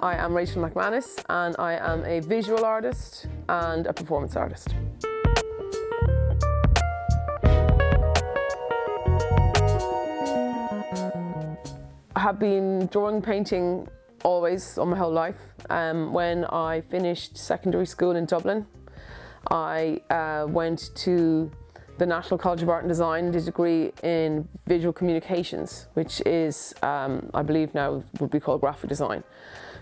I am Rachel Macmanus and I am a visual artist and a performance artist. I have been drawing, painting always all my whole life. When I finished secondary school in Dublin, I went to the National College of Art and Design and did a degree in visual communications, which is, I believe now would be called graphic design.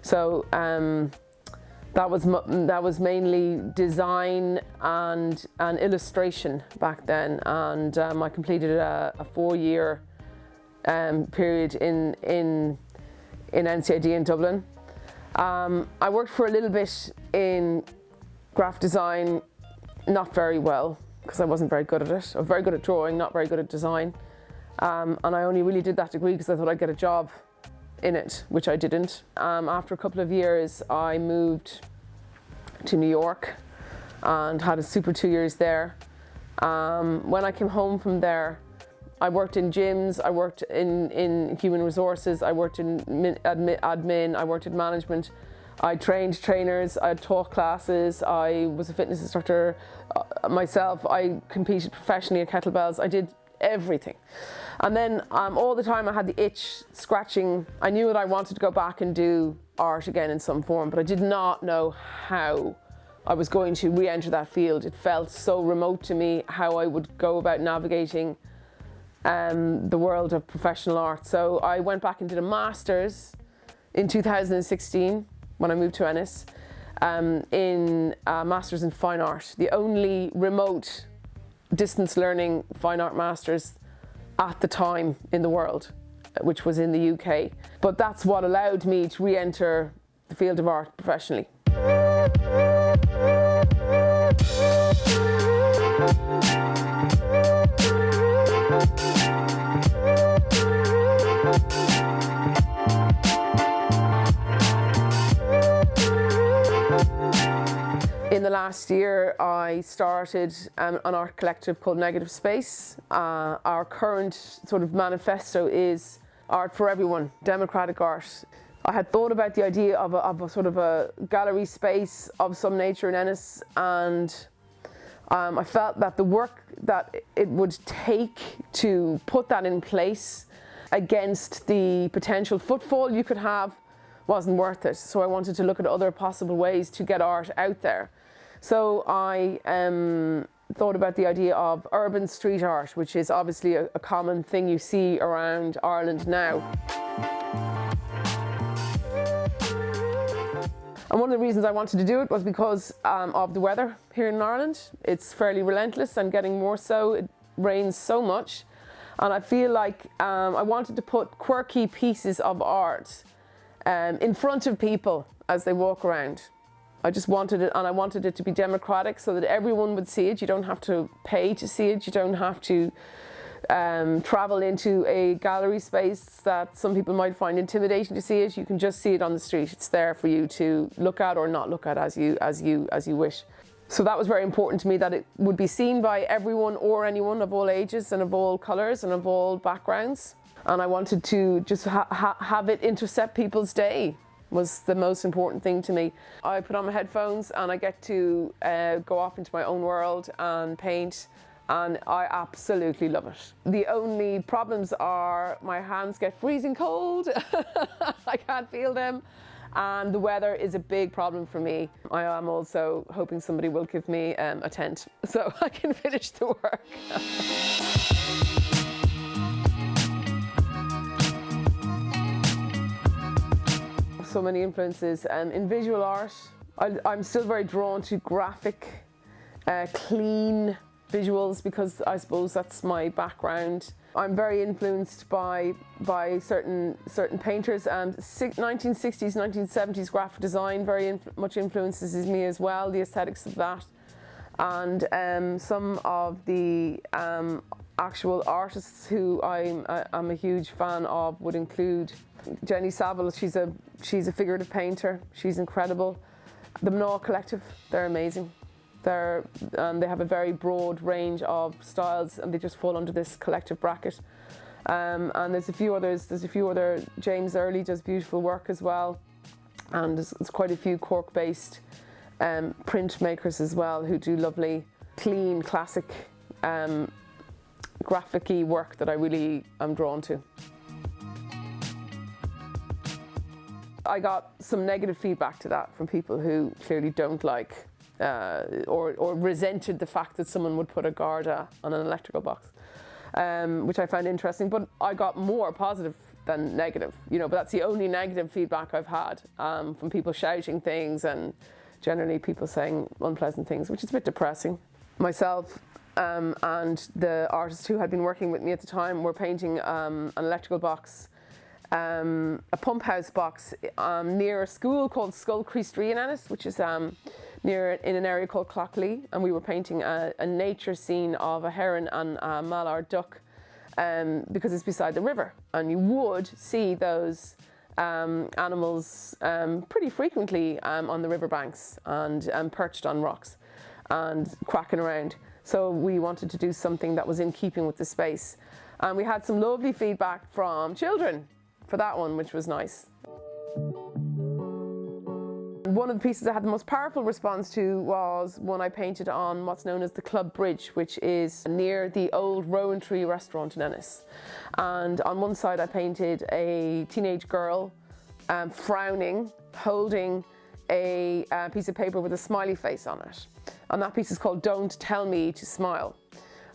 So that was mainly design and illustration back then, and I completed a 4-year period in NCID in Dublin. I worked for a little bit in graphic design, not very well, because I wasn't very good at it. I was very good at drawing, not very good at design. And I only really did that degree because I thought I'd get a job in it, which I didn't. After a couple of years, I moved to New York and had a super 2 years there. When I came home from there, I worked in gyms, I worked in human resources, I worked in admin, I worked in management. I trained trainers, I taught classes, I was a fitness instructor myself, I competed professionally at kettlebells, I did everything. And then all the time I had the itch scratching. I knew that I wanted to go back and do art again in some form, but I did not know how I was going to re-enter that field. It felt so remote to me how I would go about navigating the world of professional art. So I went back and did a master's in 2016 when I moved to Ennis, in a master's in fine art, the only remote distance learning fine art masters at the time in the world, which was in the UK. But that's what allowed me to re-enter the field of art professionally. In the last year, I started an art collective called Negative Space. Our current sort of manifesto is art for everyone, democratic art. I had thought about the idea of a sort of a gallery space of some nature in Ennis, and I felt that the work that it would take to put that in place against the potential footfall you could have wasn't worth it. So I wanted to look at other possible ways to get art out there. So I thought about the idea of urban street art, which is obviously a common thing you see around Ireland now. And one of the reasons I wanted to do it was because of the weather here in Ireland. It's fairly relentless and getting more so. It rains so much. And I feel like I wanted to put quirky pieces of art in front of people as they walk around. I just wanted it, and I wanted it to be democratic so that everyone would see it. You don't have to pay to see it. You don't have to travel into a gallery space that some people might find intimidating to see it. You can just see it on the street. It's there for you to look at or not look at as you wish. So that was very important to me, that it would be seen by everyone or anyone of all ages and of all colours and of all backgrounds. And I wanted to just have it intercept people's day. Was the most important thing to me. I put on my headphones and I get to go off into my own world and paint, and I absolutely love it. The only problems are my hands get freezing cold, I can't feel them, and the weather is a big problem for me. I am also hoping somebody will give me a tent so I can finish the work. So many influences. In visual art, I'm still very drawn to graphic, clean visuals, because I suppose that's my background. I'm very influenced by certain painters, and 1960s, 1970s graphic design very much influences me as well, the aesthetics of that. And some of the actual artists who I'm a huge fan of would include Jenny Saville. She's a figurative painter. She's incredible. The Mná Collective, they're amazing. They have a very broad range of styles, and they just fall under this collective bracket. And there's a few others. James Early does beautiful work as well. And there's quite a few Cork-based printmakers as well who do lovely, clean, classic, graphic-y work that I really am drawn to. I got some negative feedback to that from people who clearly don't like or resented the fact that someone would put a Garda on an electrical box, which I found interesting, but I got more positive than negative, but that's the only negative feedback I've had, from people shouting things and generally people saying unpleasant things, which is a bit depressing. Myself and the artist who had been working with me at the time were painting an electrical box, a pump house box near a school called Skull Creastery in Ennis, which is in an area called Clockley, and we were painting a nature scene of a heron and a mallard duck, because it's beside the river, and you would see those animals pretty frequently on the riverbanks and perched on rocks and quacking around. So we wanted to do something that was in keeping with the space, and we had some lovely feedback from children for that one, which was nice. One of the pieces I had the most powerful response to was one I painted on what's known as the Club Bridge, which is near the old Rowan Tree restaurant in Ennis. And on one side I painted a teenage girl frowning, holding a piece of paper with a smiley face on it. And that piece is called Don't Tell Me to Smile.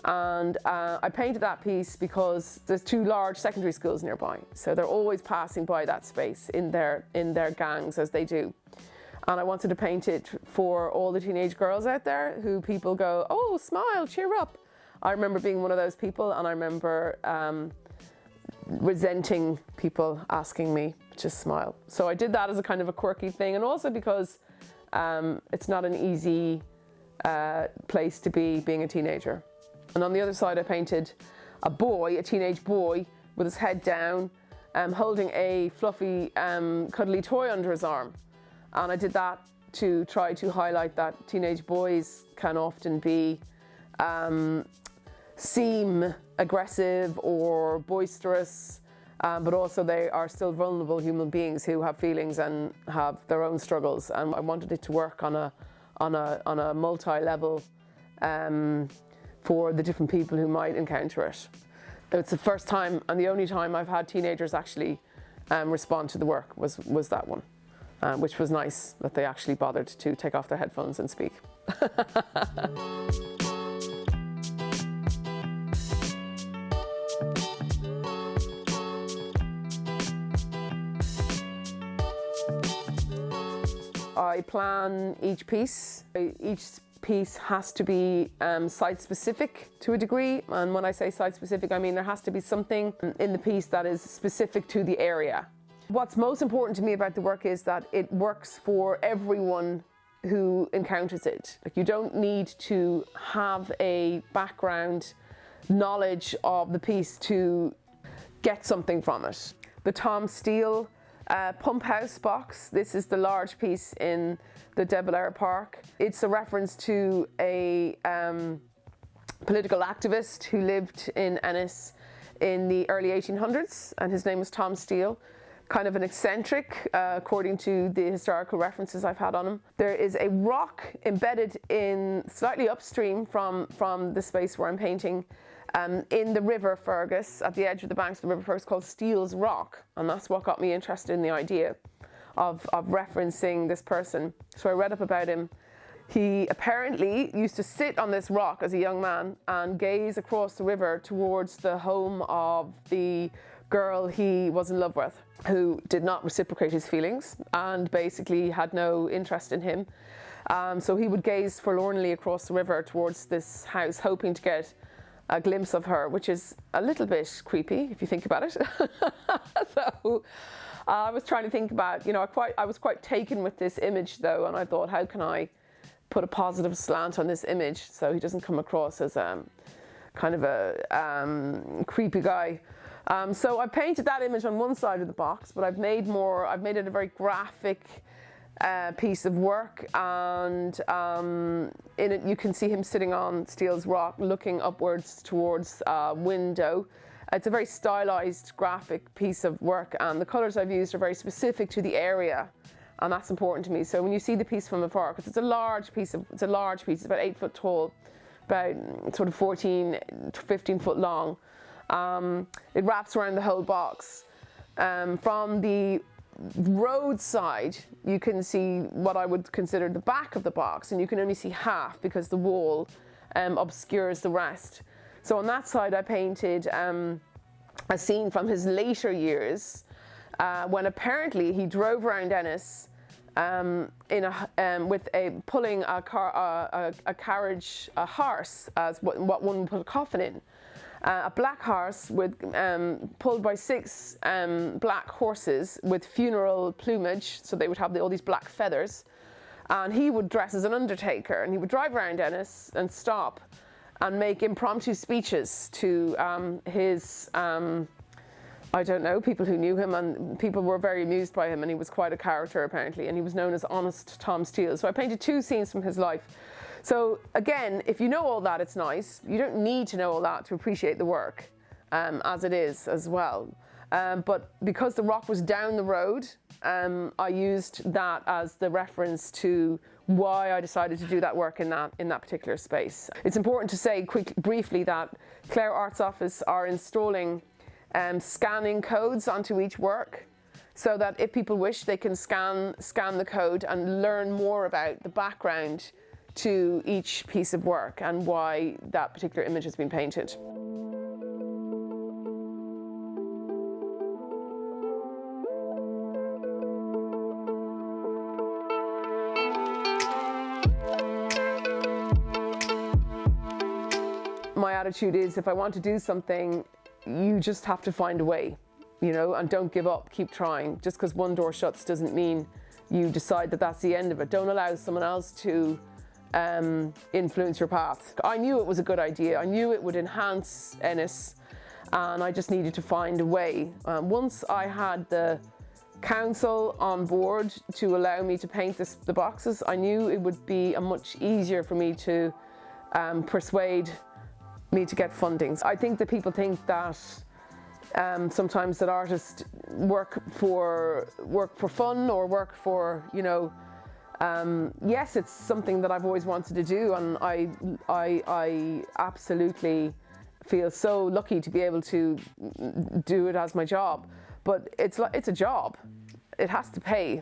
And I painted that piece because there's two large secondary schools nearby. So they're always passing by that space in their gangs, as they do. And I wanted to paint it for all the teenage girls out there who people go, oh, smile, cheer up. I remember being one of those people, and I remember resenting people asking me to smile. So I did that as a kind of a quirky thing, and also because it's not an easy place to be being a teenager. And on the other side I painted a boy, a teenage boy, with his head down, holding a fluffy, cuddly toy under his arm. And I did that to try to highlight that teenage boys can often seem aggressive or boisterous, but also they are still vulnerable human beings who have feelings and have their own struggles. And I wanted it to work on a multi-level for the different people who might encounter it. It's the first time and the only time I've had teenagers actually respond to the work was that one. Which was nice that they actually bothered to take off their headphones and speak. I plan each piece. Each piece has to be site-specific to a degree, and when I say site-specific, I mean there has to be something in the piece that is specific to the area. What's most important to me about the work is that it works for everyone who encounters it. Like, you don't need to have a background knowledge of the piece to get something from it. The Tom Steele pump house box, this is the large piece in the De Valera Park. It's a reference to a political activist who lived in Ennis in the early 1800s, and his name was Tom Steele. Kind of an eccentric, according to the historical references I've had on him. There is a rock embedded in slightly upstream from the space where I'm painting, in the River Fergus, at the edge of the banks of the River Fergus, called Steele's Rock, and that's what got me interested in the idea of referencing this person. So I read up about him. He apparently used to sit on this rock as a young man and gaze across the river towards the home of the girl he was in love with, who did not reciprocate his feelings and basically had no interest in him. So he would gaze forlornly across the river towards this house, hoping to get a glimpse of her, which is a little bit creepy if you think about it. So I was trying to think about, I was quite taken with this image though, and I thought, how can I put a positive slant on this image so he doesn't come across as kind of a creepy guy. So I painted that image on one side of the box, but I've made it a very graphic piece of work, and in it you can see him sitting on Steele's Rock looking upwards towards a window. It's a very stylized graphic piece of work, and the colors I've used are very specific to the area and that's important to me. So when you see the piece from afar, because it's a large piece, it's about 8 foot tall, about sort of 14, 15 foot long. It wraps around the whole box. From the roadside, you can see what I would consider the back of the box, and you can only see half because the wall obscures the rest. So on that side, I painted a scene from his later years when apparently he drove around Ennis pulling a carriage, a hearse, as what one would put a coffin in. A black horse pulled by 6 black horses with funeral plumage, so they would have all these black feathers. And he would dress as an undertaker, and he would drive around Ennis and stop and make impromptu speeches to his, I don't know, people who knew him, and people were very amused by him, and he was quite a character apparently, and he was known as Honest Tom Steele. So I painted 2 scenes from his life. So again, if you know all that, it's nice. You don't need to know all that to appreciate the work, as it is as well. But because the rock was down the road, I used that as the reference to why I decided to do that work in that particular space. It's important to say briefly that Clare Arts Office are installing scanning codes onto each work, so that if people wish, they can scan the code and learn more about the background to each piece of work and why that particular image has been painted. My attitude is, if I want to do something, you just have to find a way, and don't give up, keep trying. Just because one door shuts doesn't mean you decide that that's the end of it. Don't allow someone else to influence your path. I knew it was a good idea. I knew it would enhance Ennis, and I just needed to find a way. Once I had the council on board to allow me to paint the boxes, I knew it would be much easier for me to persuade me to get funding. I think that people think that sometimes that artists work for fun or work for, yes, it's something that I've always wanted to do, and I absolutely feel so lucky to be able to do it as my job. But it's a job. It has to pay.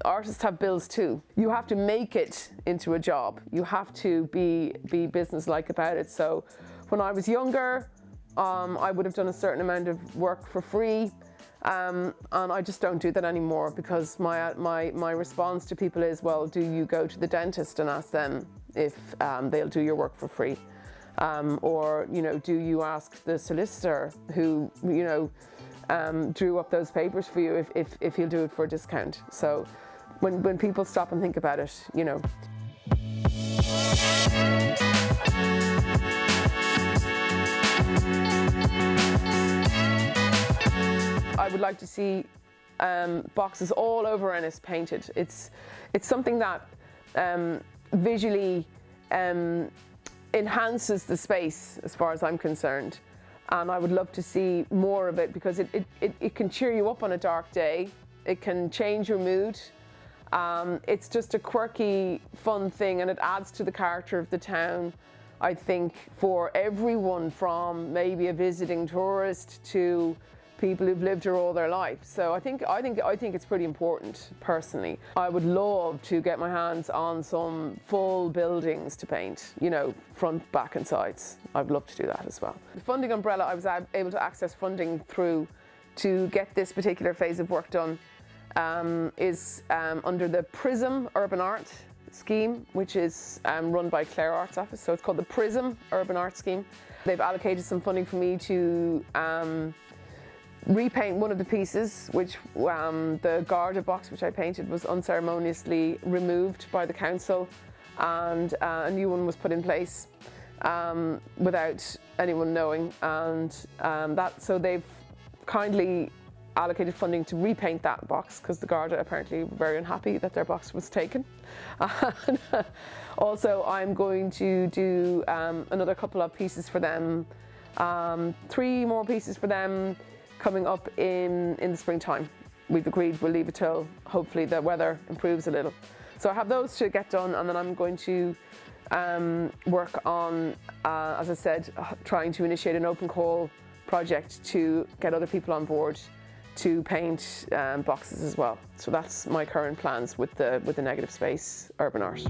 Artists have bills too. You have to make it into a job. You have to be businesslike about it. So when I was younger, I would have done a certain amount of work for free. And I just don't do that anymore, because my response to people is, well, do you go to the dentist and ask them if they'll do your work for free? Or, do you ask the solicitor who, drew up those papers for you if he'll do it for a discount? So when people stop and think about it, I would like to see boxes all over Ennis painted. It's something that visually enhances the space, as far as I'm concerned. And I would love to see more of it, because it can cheer you up on a dark day. It can change your mood. It's just a quirky, fun thing, and it adds to the character of the town, I think, for everyone, from maybe a visiting tourist to people who've lived here all their life. So I think it's pretty important, personally. I would love to get my hands on some full buildings to paint, front, back and sides. I'd love to do that as well. The funding umbrella I was able to access funding through to get this particular phase of work done is under the PRISM Urban Art Scheme, which is run by Clare Arts Office. So it's called the PRISM Urban Art Scheme. They've allocated some funding for me to repaint one of the pieces, which the Garda box which I painted was unceremoniously removed by the council, and a new one was put in place without anyone knowing, and so they've kindly allocated funding to repaint that box, because the Garda apparently were very unhappy that their box was taken. Also, I'm going to do another couple of pieces for them, 3 more pieces for them, coming up in the springtime. we've agreed we'll leave it till hopefully the weather improves a little. So I have those to get done, and then I'm going to work on, as I said, trying to initiate an open call project to get other people on board to paint boxes as well. So that's my current plans with the negative space urban art.